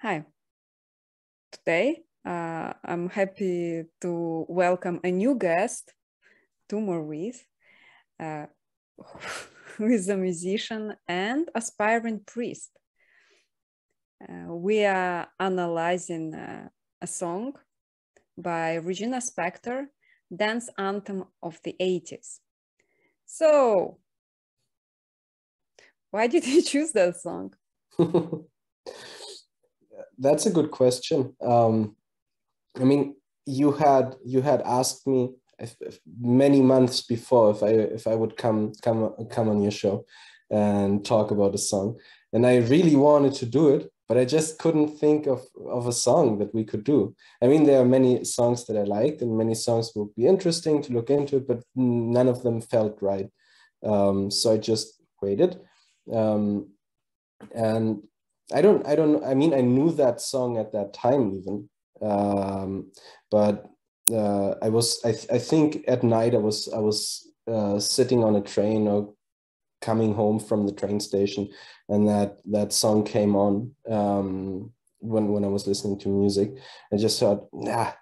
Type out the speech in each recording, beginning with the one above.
Hi. Today, I'm happy to welcome a new guest, 2mørVs, who is a musician and aspiring priest. We are analyzing a song by Regina Spektor, Dance Anthem of the 80's. So, why did you choose that song? That's a good question. I mean, you had asked me many months before if I would come on your show and talk about a song, and I really wanted to do it, but I just couldn't think of a song that we could do. I mean, there are many songs that I liked, and many songs would be interesting to look into, but none of them felt right. So I just waited, and I mean, I knew that song at that time even, but I think at night I was sitting on a train or coming home from the train station, and that song came on when I was listening to music. I just thought,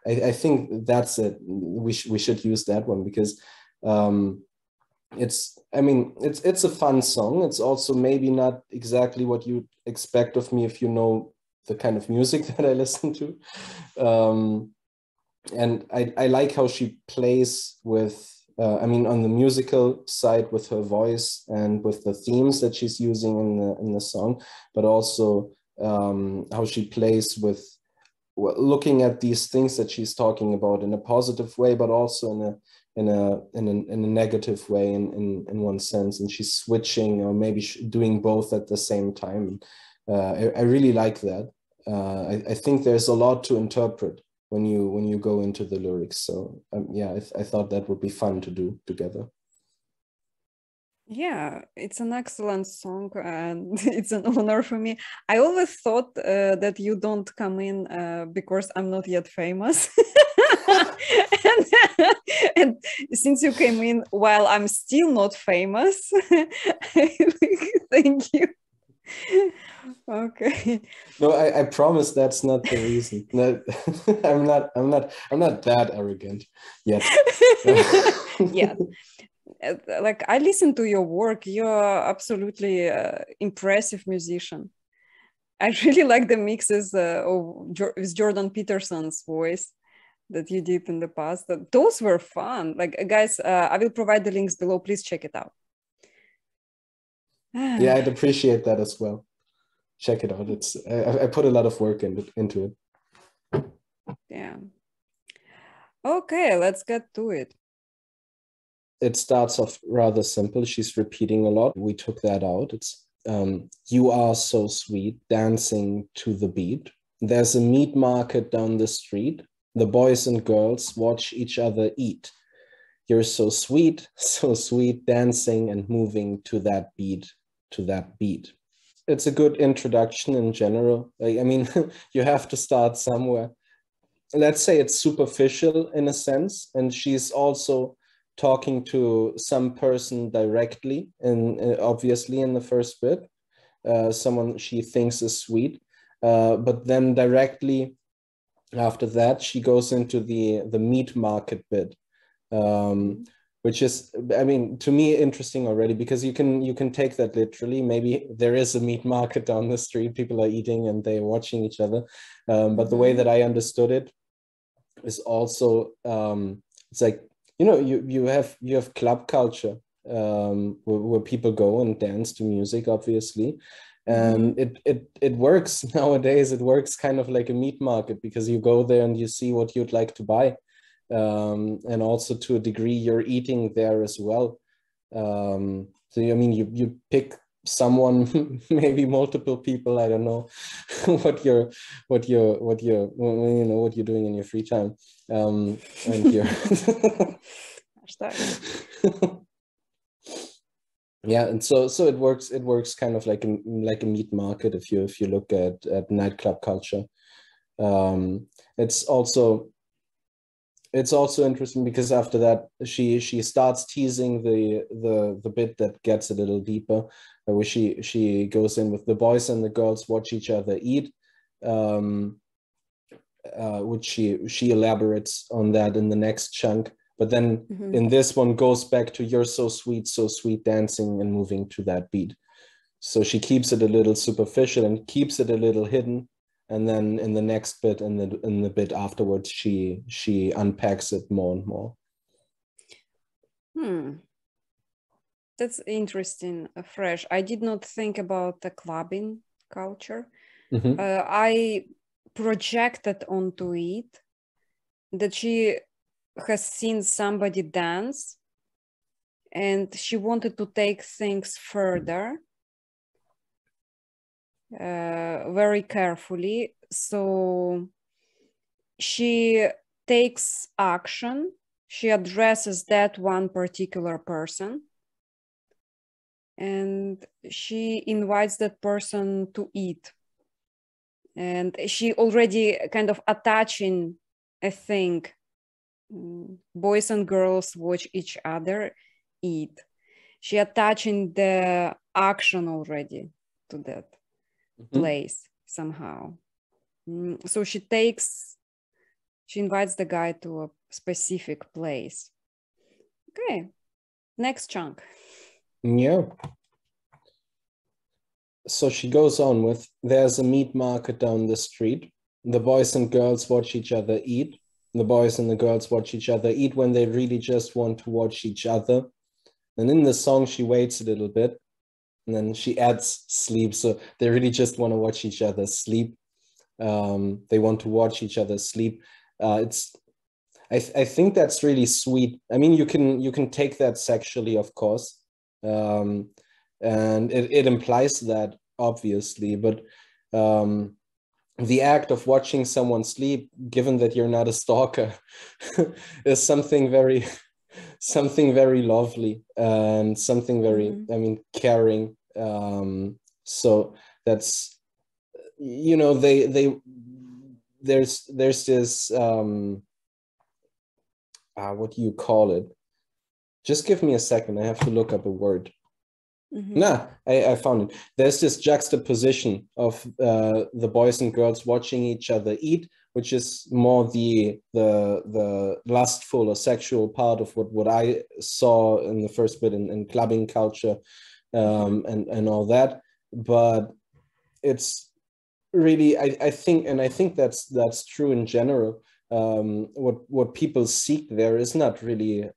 I think that's it. We should use that one because it's a fun song. It's also maybe not exactly what you expect of me if you know the kind of music that I listen to. And I like how she plays with, on the musical side with her voice and with the themes that she's using in the song, but also how she plays with looking at these things that she's talking about in a positive way, but also in a negative way in one sense, and she's switching or maybe doing both at the same time. I really like that. I think there's a lot to interpret when you go into the lyrics. So I thought that would be fun to do together. Yeah, it's an excellent song and it's an honor for me. I always thought that you don't come in because I'm not yet famous. and since you came in while I'm still not famous, thank you. Okay. No, I promise that's not the reason. No, I'm not that arrogant yet. Yeah. Like I listen to your work. You're absolutely impressive musician. I really like the mixes with Jordan Peterson's voice that you did in the past. Those were fun. Like guys, I will provide the links below. Please check it out. Yeah, I'd appreciate that as well. Check it out. It's I put a lot of work into it. Yeah. Okay, let's get to it. It starts off rather simple. She's repeating a lot. We took that out. It's you are so sweet, dancing to the beat. There's a meat market down the street. The boys and girls watch each other eat. You're so sweet, dancing and moving to that beat, It's a good introduction in general. I mean, you have to start somewhere. Let's say it's superficial in a sense, and she's also talking to some person directly, and obviously in the first bit, someone she thinks is sweet, but then directly after that, she goes into the meat market bit, which is, I mean, to me, interesting already, because you can take that literally. Maybe there is a meat market down the street, people are eating and they're watching each other. But the way that I understood it is also, it's like, you have club culture where people go and dance to music, obviously. And it works nowadays. It works kind of like a meat market, because you go there and you see what you'd like to buy. And also to a degree you're eating there as well. So I mean, you pick someone, maybe multiple people, I don't know what you're doing in your free time, and you're yeah, and so it works kind of like a meat market if you look at nightclub culture. It's also interesting because after that she starts teasing the bit that gets a little deeper, where she goes in with the boys and the girls watch each other eat. which she elaborates on that in the next chunk. But then in this one goes back to "You're so sweet, dancing and moving to that beat." So she keeps it a little superficial and keeps it a little hidden. And then in the next bit and in the bit afterwards, she unpacks it more and more. That's interesting, fresh. I did not think about the clubbing culture. I projected onto it that she has seen somebody dance and she wanted to take things further very carefully. So she takes action. She addresses that one particular person and she invites that person to eat. And she already kind of attaching a thing. Boys and girls watch each other eat. She attaching the action already to that place somehow. So she invites the guy to a specific place. Okay, next chunk. Yeah. So she goes on with, "There's a meat market down the street. The boys and girls watch each other eat. The boys and the girls watch each other eat when they really just want to watch each other." And in the song, she waits a little bit and then she adds sleep. So they really just want to watch each other sleep. They want to watch each other sleep. I think that's really sweet. I mean, you can take that sexually, of course. And it implies that, obviously, but the act of watching someone sleep, given that you're not a stalker, is something very lovely and something very, I mean, caring. So that's, you know, there's this what do you call it? Just give me a second. I have to look up a word. I found it. There's this juxtaposition of the boys and girls watching each other eat, which is more the lustful or sexual part of what I saw in the first bit in clubbing culture, and all that. But it's really, I think that's true in general. What people seek there is not really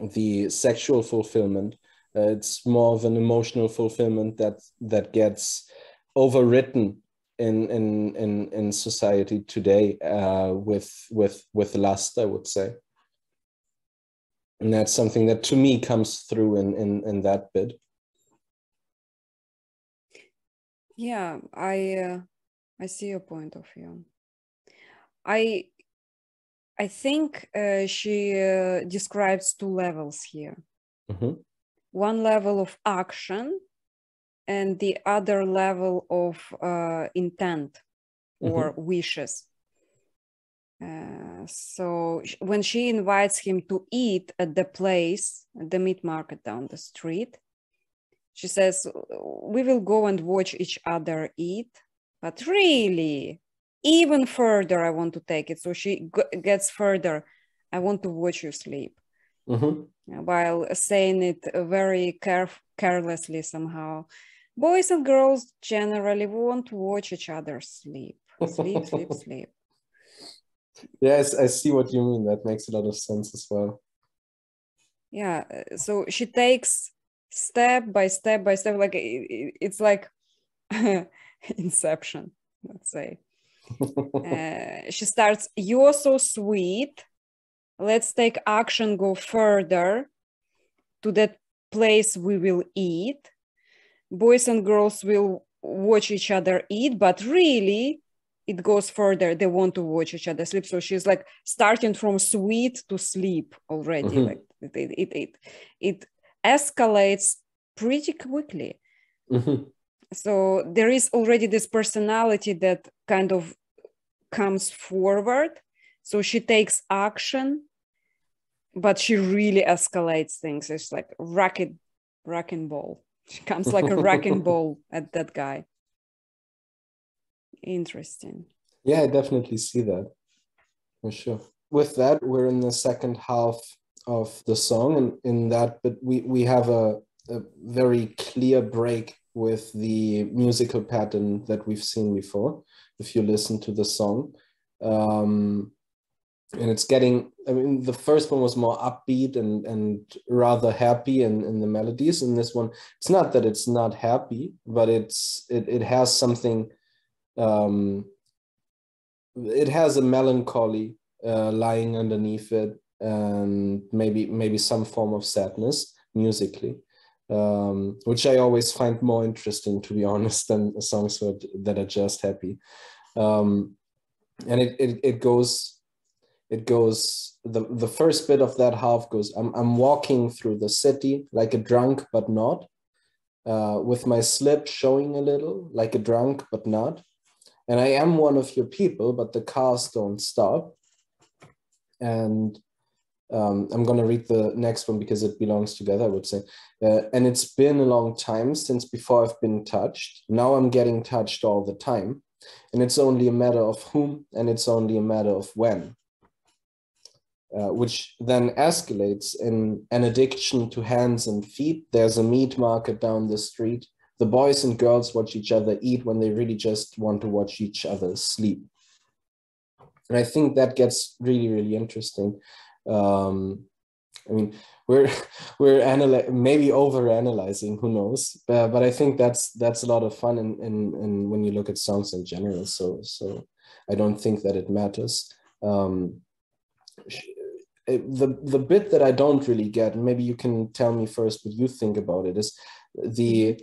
the sexual fulfillment. It's more of an emotional fulfillment that gets overwritten in society today with lust, I would say. And that's something that to me comes through in that bit. Yeah, I see your point of view. I think she describes two levels here. One level of action and the other level of intent or wishes. So when she invites him to eat at the place, at the meat market down the street, she says, "We will go and watch each other eat, but really, even further, I want to take it." So she gets further. "I want to watch you sleep." While saying it very carelessly somehow. Boys and girls generally want to watch each other sleep. Sleep, sleep, sleep. Yes, I see what you mean. That makes a lot of sense as well. Yeah, so she takes step by step, like it's like Inception, let's say. She starts, "You're so sweet. Let's take action, go further to that place we will eat. Boys and girls will watch each other eat, but really it goes further. They want to watch each other sleep." So she's like starting from sweet to sleep already. Like it escalates pretty quickly. So there is already this personality that kind of comes forward. So she takes action, but she really escalates things. It's like wrecking ball. She comes like a wrecking ball at that guy. Interesting. Yeah, I definitely see that, for sure. With that, we're in the second half of the song, and in that, but we have a very clear break with the musical pattern that we've seen before, if you listen to the song. And it's getting, I mean, the first one was more upbeat and rather happy in the melodies. And this one, it's not that it's not happy, but it has something, it has a melancholy lying underneath it, and maybe some form of sadness musically, which I always find more interesting, to be honest, than songs that are just happy. And it goes, the first bit of that half goes, I'm walking through the city like a drunk but not, with my slip showing a little, like a drunk but not, and I am one of your people, but the cars don't stop. And I'm going to read the next one because it belongs together, I would say. And it's been a long time since before I've been touched. Now I'm getting touched all the time. And it's only a matter of whom, and it's only a matter of when. Which then escalates in an addiction to hands and feet. There's a meat market down the street. The boys and girls watch each other eat when they really just want to watch each other sleep. And I think that gets really, really interesting. I mean, we're maybe over-analyzing, who knows? But I think that's a lot of fun in when you look at songs in general. So I don't think that it matters. The bit that I don't really get, and maybe you can tell me first what you think about it, is the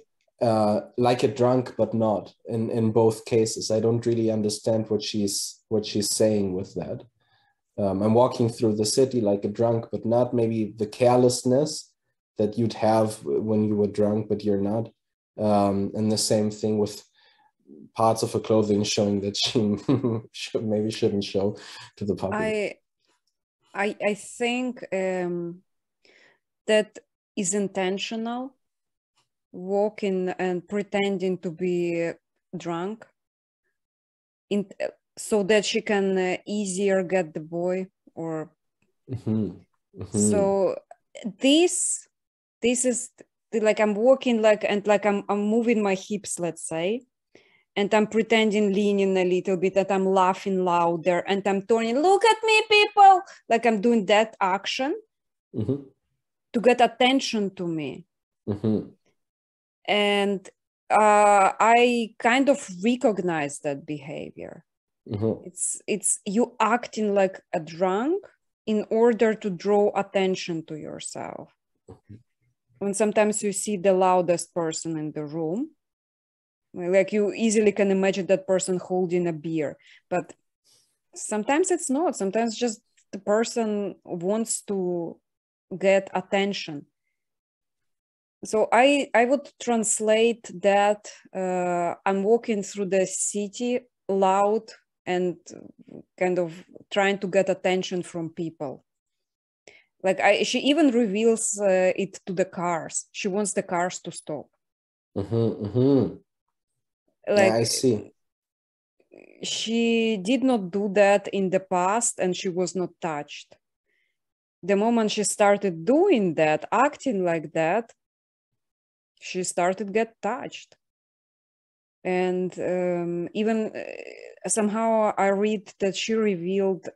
like a drunk but not in both cases. I don't really understand what she's saying with that. I'm walking through the city like a drunk but not, maybe the carelessness that you'd have when you were drunk but you're not, and the same thing with parts of her clothing showing that she maybe shouldn't show to the public. I think that is intentional, walking and pretending to be drunk so that she can easier get the boy, or so this is like I'm walking like, and like I'm moving my hips, let's say, and I'm pretending leaning a little bit, that I'm laughing louder, and I'm turning, look at me, people, like I'm doing that action to get attention to me. And I kind of recognize that behavior. It's you acting like a drunk in order to draw attention to yourself. When sometimes you see the loudest person in the room, like you easily can imagine that person holding a beer, but sometimes it's not. Sometimes just the person wants to get attention. So I would translate that I'm walking through the city loud and kind of trying to get attention from people. Like she even reveals it to the cars. She wants the cars to stop. Like, yeah, I see. She did not do that in the past, and she was not touched. The moment she started doing that, acting like that, she started to get touched. And even somehow I read that she revealed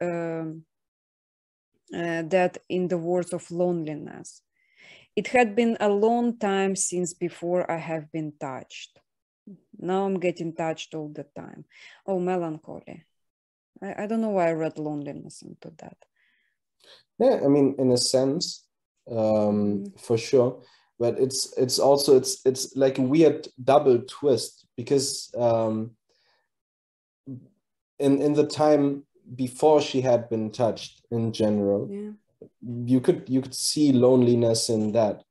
that in the words of loneliness. It had been a long time since before I have been touched. Now I'm getting touched all the time. Oh, melancholy. I don't know why I read loneliness into that. Yeah, I mean, in a sense, for sure. But it's also it's like a weird double twist, because in the time before she had been touched in general, you could see loneliness in that.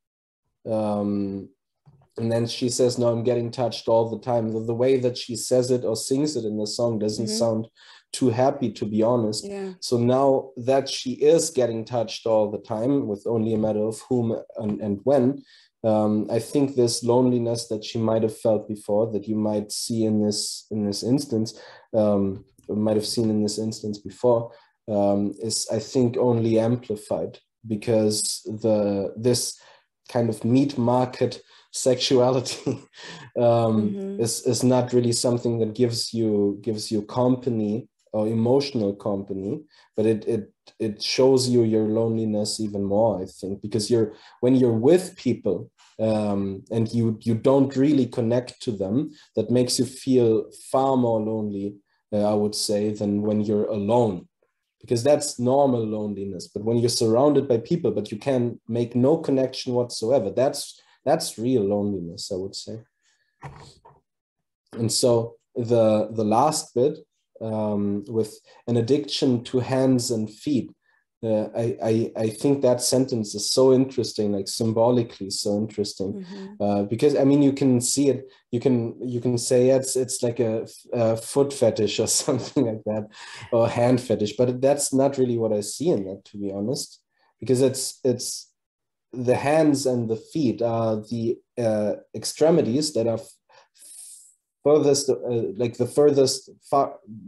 And then she says, no, I'm getting touched all the time. The way that she says it or sings it in the song doesn't sound too happy, to be honest. Yeah. So now that she is getting touched all the time, with only a matter of whom and when, I think this loneliness that she might have felt before, that you might see in this instance, might have seen in this instance before, is, I think, only amplified, because this kind of meat market sexuality is not really something that gives you company or emotional company, but it shows you your loneliness even more, I think, because when you're with people and you don't really connect to them, that makes you feel far more lonely, I would say, than when you're alone, because that's normal loneliness. But when you're surrounded by people but you can make no connection whatsoever, that's real loneliness, I would say. And so the last bit, with an addiction to hands and feet, I think that sentence is so interesting, like symbolically so interesting, because I mean, you can see it, you can say it's like a foot fetish or something like that, or hand fetish, but that's not really what I see in that, to be honest, because it's the hands and the feet are the extremities that are furthest, like the furthest,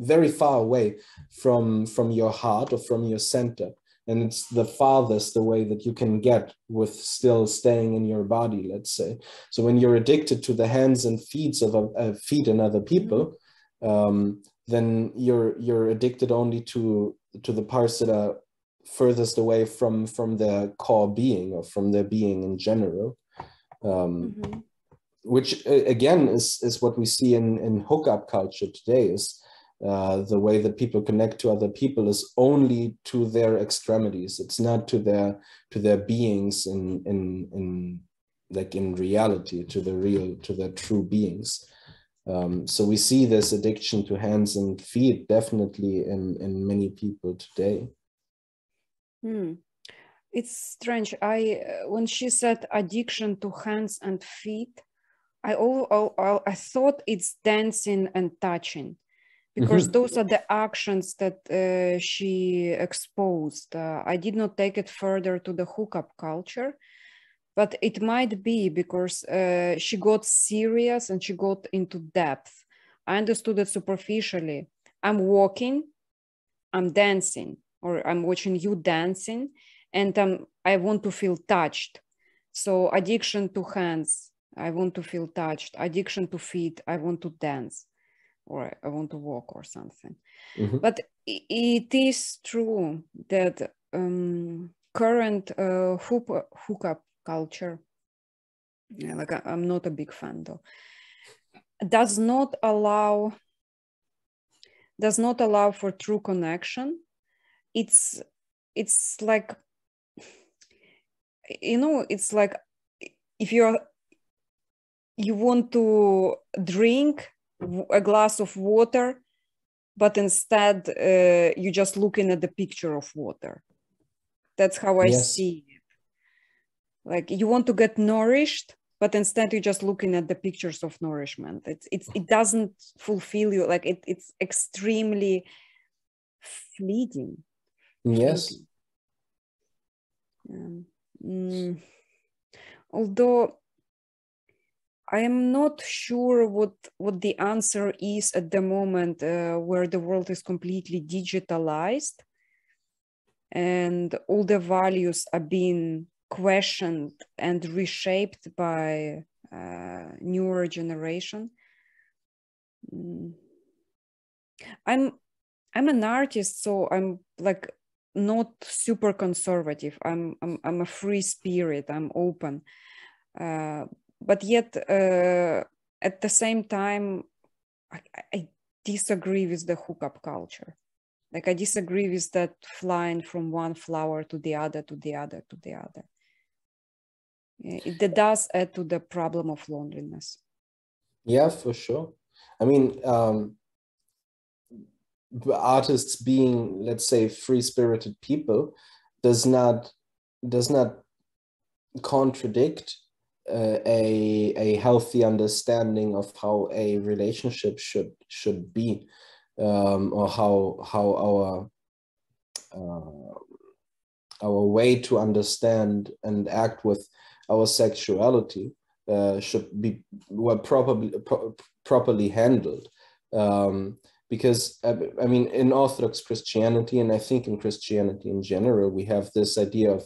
very far away from your heart or from your center, and it's the farthest away that you can get with still staying in your body, let's say. So when you're addicted to the hands and feet of feet and other people, then you're addicted only to the parts that are furthest away from their core being, or from their being in general, which again is what we see in hookup culture today, is the way that people connect to other people is only to their extremities. It's not to their beings in like in reality, to their true beings. So we see this addiction to hands and feet definitely in many people today. It's strange. When she said addiction to hands and feet, I thought it's dancing and touching, because those are the actions that she exposed. I did not take it further to the hookup culture, but it might be because she got serious and she got into depth. I understood it superficially. I'm walking, I'm dancing, or I'm watching you dancing, and I want to feel touched. So addiction to hands, I want to feel touched. Addiction to feet, I want to dance, or I want to walk or something. But it is true that current hookup culture, like I'm not a big fan though, does not allow for true connection. It's like, it's like if you want to drink a glass of water, but instead you're just looking at the picture of water. That's how I see it. Like you want to get nourished, but instead you're just looking at the pictures of nourishment. It doesn't fulfill you. Like it's extremely fleeting. Yes. Although I am not sure what the answer is at the moment, where the world is completely digitalized and all the values are being questioned and reshaped by newer generation. I'm an artist, so I'm like not super conservative. I'm a free spirit. I'm open, but yet at the same time, I disagree with the hookup culture. Like I disagree with that flying from one flower to the other, to the other, to the other. It does add to the problem of loneliness. Yeah, for sure. I mean, artists being, let's say, free-spirited people does not contradict a healthy understanding of how a relationship should be. or how our way to understand and act with our sexuality should be properly handled. Because I mean, in Orthodox Christianity, and I think in Christianity in general, we have this idea of,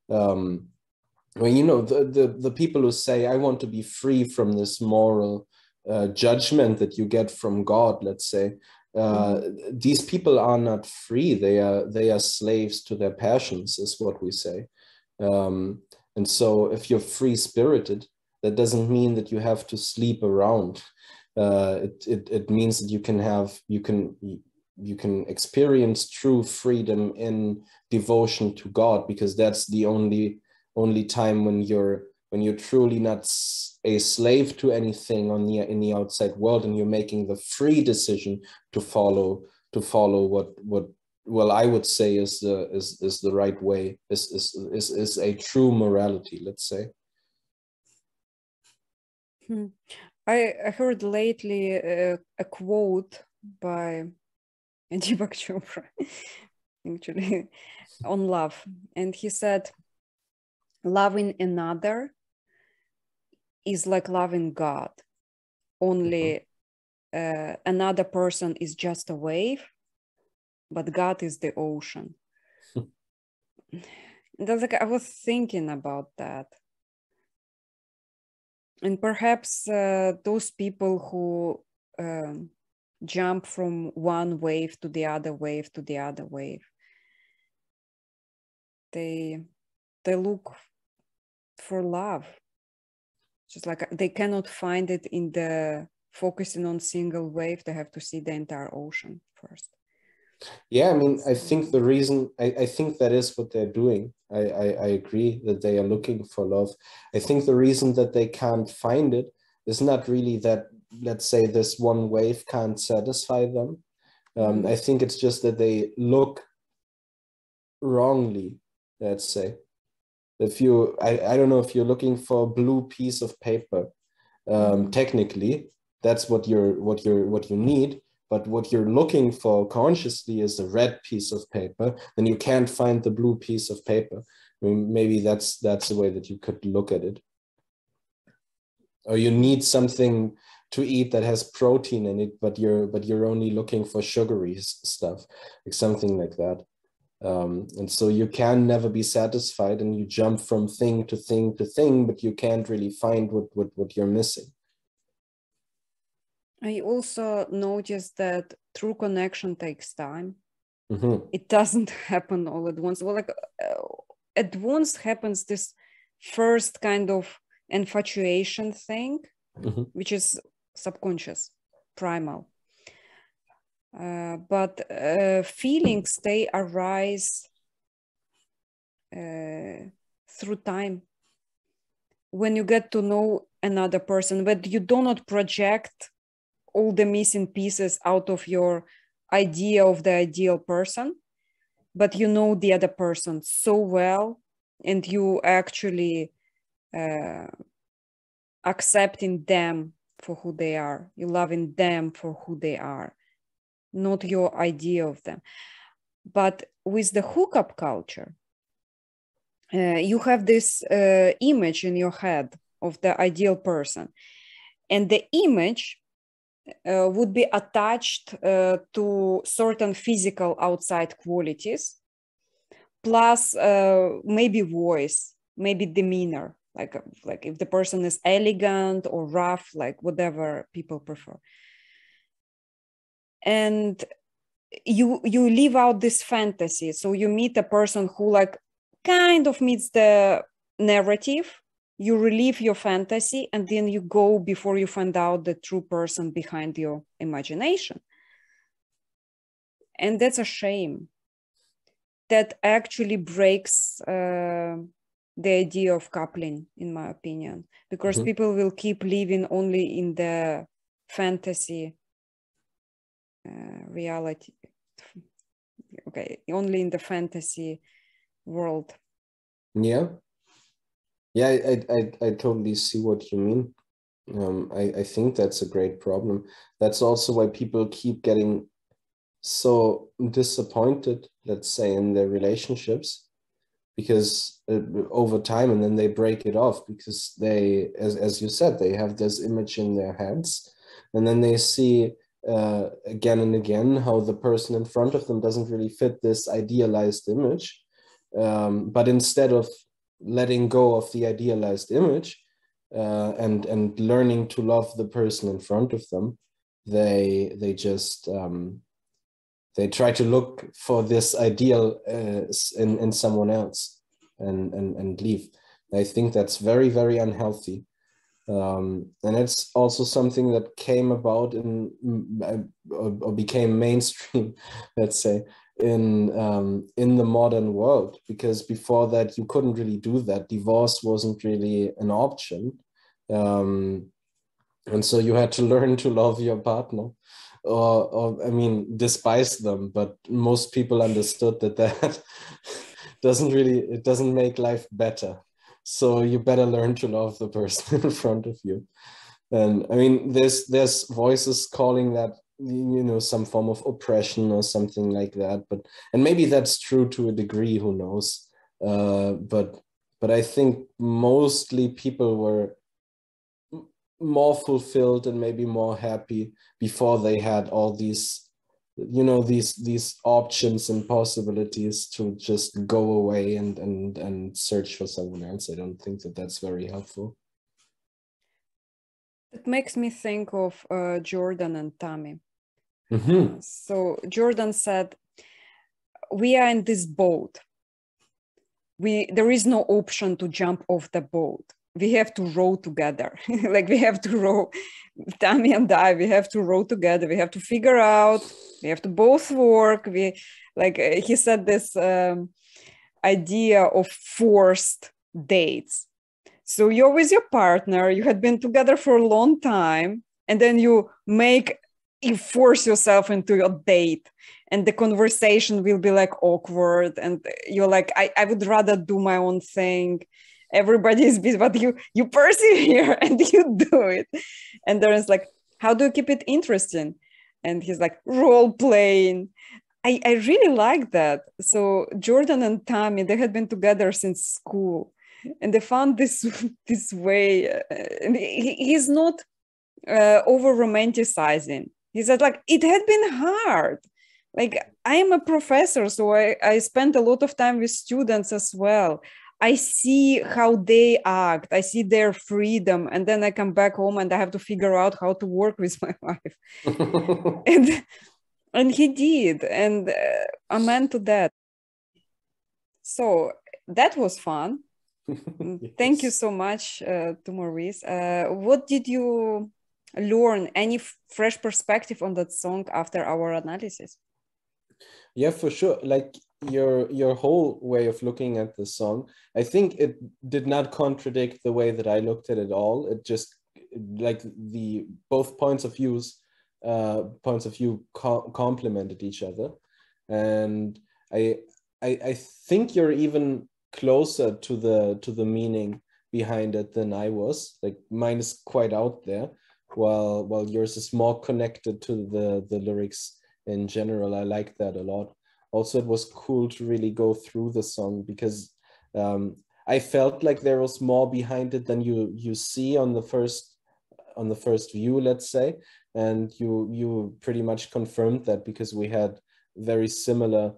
well, you know, the people who say, I want to be free from this moral judgment that you get from God, let's say, these people are not free. They are slaves to their passions, is what we say. And so if you're free-spirited, that doesn't mean that you have to sleep around. It means that you can experience true freedom in devotion to God, because that's the only time when you're truly not a slave to anything in the outside world, and you're making the free decision to follow what well, I would say is the right way, is a true morality, let's say. I heard lately a quote by Deepak Chopra, actually, on love, and he said, loving another is like loving God. Only another person is just a wave, but God is the ocean. That's like, I was thinking about that. And perhaps those people who jump from one wave to the other wave to the other wave, they look for love. Just like they cannot find it in the focusing on single wave, they have to see the entire ocean first. Yeah, I mean, I think the reason, I think that is what they're doing. I agree that they are looking for love. I think the reason that they can't find it is not really that, let's say, this one wave can't satisfy them. I think it's just that they look wrongly, let's say. If you, I don't know, if you're looking for a blue piece of paper, technically, that's what you need. But what you're looking for consciously is a red piece of paper, then you can't find the blue piece of paper. I mean, maybe that's the way that you could look at it. Or you need something to eat that has protein in it, but you're only looking for sugary stuff, like something like that. And so you can never be satisfied, and you jump from thing to thing to thing, but you can't really find what you're missing. I also noticed that true connection takes time. It doesn't happen all at once. Well, like at once happens this first kind of infatuation thing, which is subconscious, primal. But feelings, they arise through time. When you get to know another person, but you do not project all the missing pieces out of your idea of the ideal person, but you know the other person so well, and you actually accepting them for who they are. You loving them for who they are, not your idea of them. But with the hookup culture, you have this image in your head of the ideal person, and the image would be attached to certain physical outside qualities, plus maybe voice, maybe demeanor, like if the person is elegant or rough, like whatever people prefer. And you live out this fantasy. So you meet a person who like kind of meets the narrative, you relive your fantasy, and then you go before you find out the true person behind your imagination. And that's a shame. That actually breaks the idea of coupling, in my opinion, because people will keep living only in the fantasy reality. Okay, only in the fantasy world. Yeah. Yeah, I totally see what you mean. I think that's a great problem. That's also why people keep getting so disappointed, let's say, in their relationships because over time, and then they break it off because they, as you said, they have this image in their heads, and then they see again and again how the person in front of them doesn't really fit this idealized image. But instead of letting go of the idealized image and learning to love the person in front of them, they just they try to look for this ideal in someone else and leave. I think that's very, very unhealthy. And it's also something that came about or became mainstream, let's say, in the modern world, because before that you couldn't really do that. Divorce wasn't really an option. And so you had to learn to love your partner, or I mean, despise them. But most people understood that it doesn't make life better. So you better learn to love the person in front of you. And I mean, there's voices calling that, you know, some form of oppression or something like that. And maybe that's true to a degree, who knows? But I think mostly people were more fulfilled and maybe more happy before they had all these, you know, these options and possibilities to just go away and search for someone else. I don't think that that's very helpful. It makes me think of Jordan and Tammy. Mm-hmm. So Jordan said, we are in this boat. There is no option to jump off the boat. We have to row together. Like we have to row, Tammy and I, we have to row together. We have to figure out, we have to both work. He said this idea of forced dates. So you're with your partner, you had been together for a long time, and then you force yourself into a date, and the conversation will be like awkward, and you're like, I would rather do my own thing. Everybody is busy, but you persevere and you do it. And Darren's like, how do you keep it interesting? And he's like, role playing. I really like that. So Jordan and Tammy, they had been together since school, and they found this way. And he's not over romanticizing. He said, like, it had been hard. Like, I am a professor, so I spent a lot of time with students as well. I see how they act. I see their freedom. And then I come back home and I have to figure out how to work with my wife. and he did. And amen to that. So that was fun. Yes. Thank you so much, 2mørVs. What did you learn? Any fresh perspective on that song after our analysis? Yeah, for sure. Like your whole way of looking at the song, I think it did not contradict the way that I looked at it all. It just, like, the both points of view complemented each other, and I think you're even closer to the meaning behind it than I was. Like, mine is quite out there, while yours is more connected to the lyrics in general. I like that a lot. Also, it was cool to really go through the song because I felt like there was more behind it than you see on the first view, let's say. And you pretty much confirmed that, because we had very similar,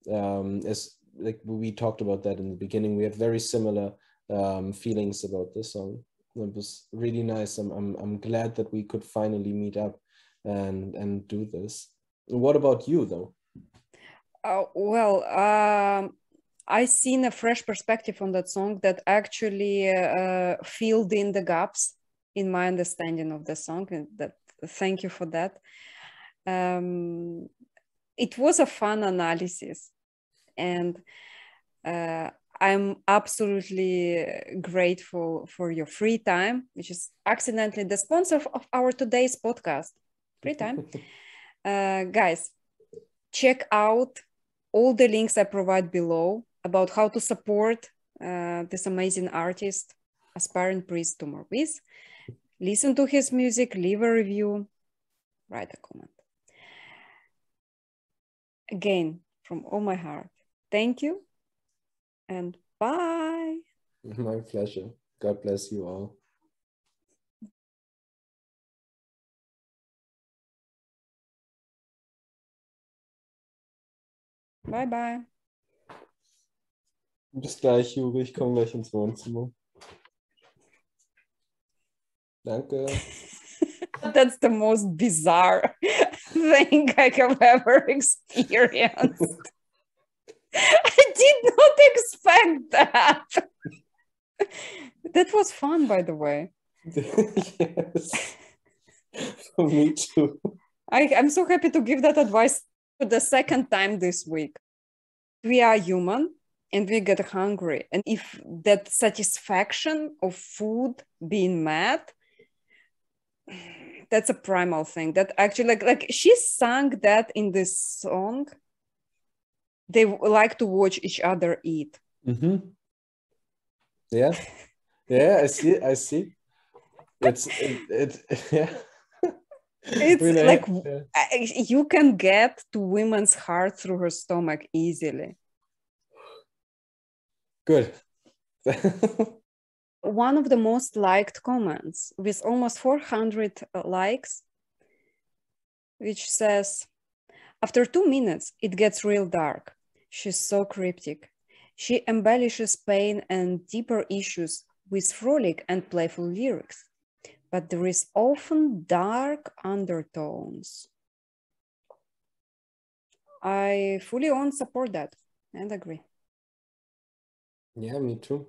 as like we talked about that in the beginning, we had very similar feelings about the song. It was really nice. I'm glad that we could finally meet up and do this. What about you, though? I seen a fresh perspective on that song that actually filled in the gaps in my understanding of the song, and that, thank you for that. It was a fun analysis, and I'm absolutely grateful for your free time, which is accidentally the sponsor of our today's podcast. Free time. Guys, check out all the links I provide below about how to support this amazing artist, aspiring priest 2mørVs. Listen to his music, leave a review, write a comment. again, from all my heart, thank you and bye. My pleasure. God bless you all. Bye bye. Bis gleich, Juri. Ich komme gleich ins Wohnzimmer. Danke. That's the most bizarre thing I have ever experienced. I did not expect that. That was fun, by the way. Yes. For me too. I'm so happy to give that advice for the second time this week. We are human and we get hungry. And if that satisfaction of food being met, that's a primal thing. That actually, like she sang that in this song. They like to watch each other eat. Mm-hmm. Yeah. Yeah, I see. Yeah. It's like you can get to women's heart through her stomach easily. Good. One of the most liked comments with almost 400 likes, which says, after 2 minutes, it gets real dark. She's so cryptic. She embellishes pain and deeper issues with frolic and playful lyrics, but there is often dark undertones. I fully support that and agree. Yeah, me too.